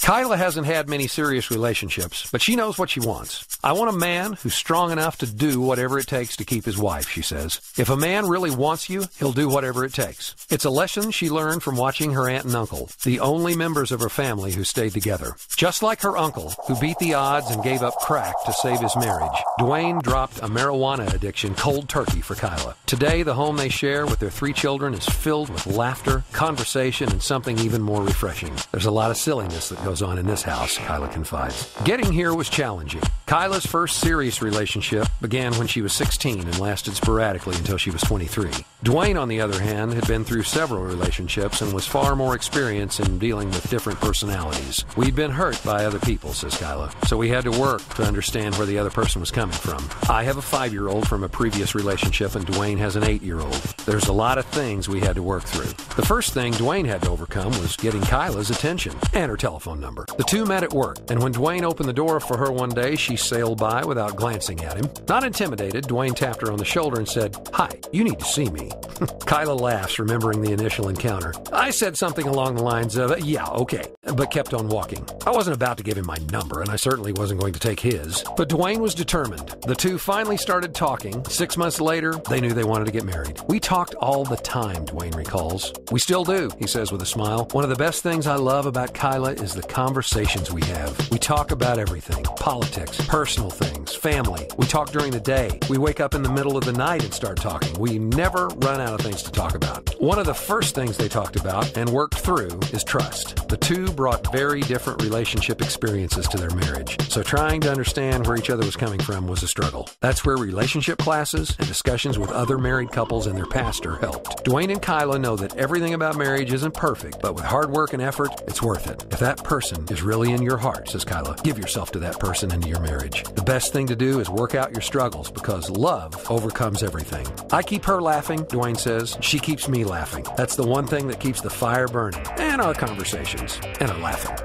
Keilah hasn't had many serious relationships, but she knows what she wants. I want a man who's strong enough to do whatever it takes to keep his wife, she says. If a man really wants you, he'll do whatever it takes. It's a lesson she learned from watching her aunt and uncle, the only members of her family who stayed together. Just like her uncle, who beat the odds and gave up crack to save his marriage, Duane dropped a marijuana addiction cold turkey for Keilah. Today, the home they share with their 3 children is filled with laughter, conversation, and something even more refreshing. There's a lot of silliness that goes on in this house, Keilah confides. Getting here was challenging. Keilah's first serious relationship began when she was 16 and lasted sporadically until she was 23. Duane, on the other hand, had been through several relationships and was far more experienced in dealing with different personalities. We'd been hurt by other people, says Keilah, so we had to work to understand where the other person was coming from. I have a 5-year-old from a previous relationship, and Duane has an 8-year-old. There's a lot of things we had to work through. The first thing Duane had to overcome was getting Keilah's attention and her telephone number. The two met at work, and when Duane opened the door for her one day, she sailed by without glancing at him. Not intimidated, Duane tapped her on the shoulder and said, "Hi, you need to see me." Keilah laughs, remembering the initial encounter. I said something along the lines of, "Yeah, okay," but kept on walking. I wasn't about to give him my number, and I certainly wasn't going to take his. But Duane was determined. The two finally started talking. 6 months later, they knew they wanted to get married. We talked all the time, Duane recalls. We still do, he says with a smile. One of the best things I love about Keilah is the conversations we have. We talk about everything. Politics, personal things, family. We talk during the day. We wake up in the middle of the night and start talking. We never run out of things to talk about. One of the first things they talked about and worked through is trust. The two brought very different relationship experiences to their marriage, so trying to understand where each other was coming from was a struggle. That's where relationship classes and discussions with other married couples and their pastor helped. Duane and Keilah know that everything about marriage isn't perfect, but with hard work and effort, it's worth it. If that person is really in your heart, says Keilah, give yourself to that person into your marriage. The best thing to do is work out your struggles because love overcomes everything. I keep her laughing, Duane says. She keeps me laughing. That's the one thing that keeps the fire burning, and our conversations, and our laughing.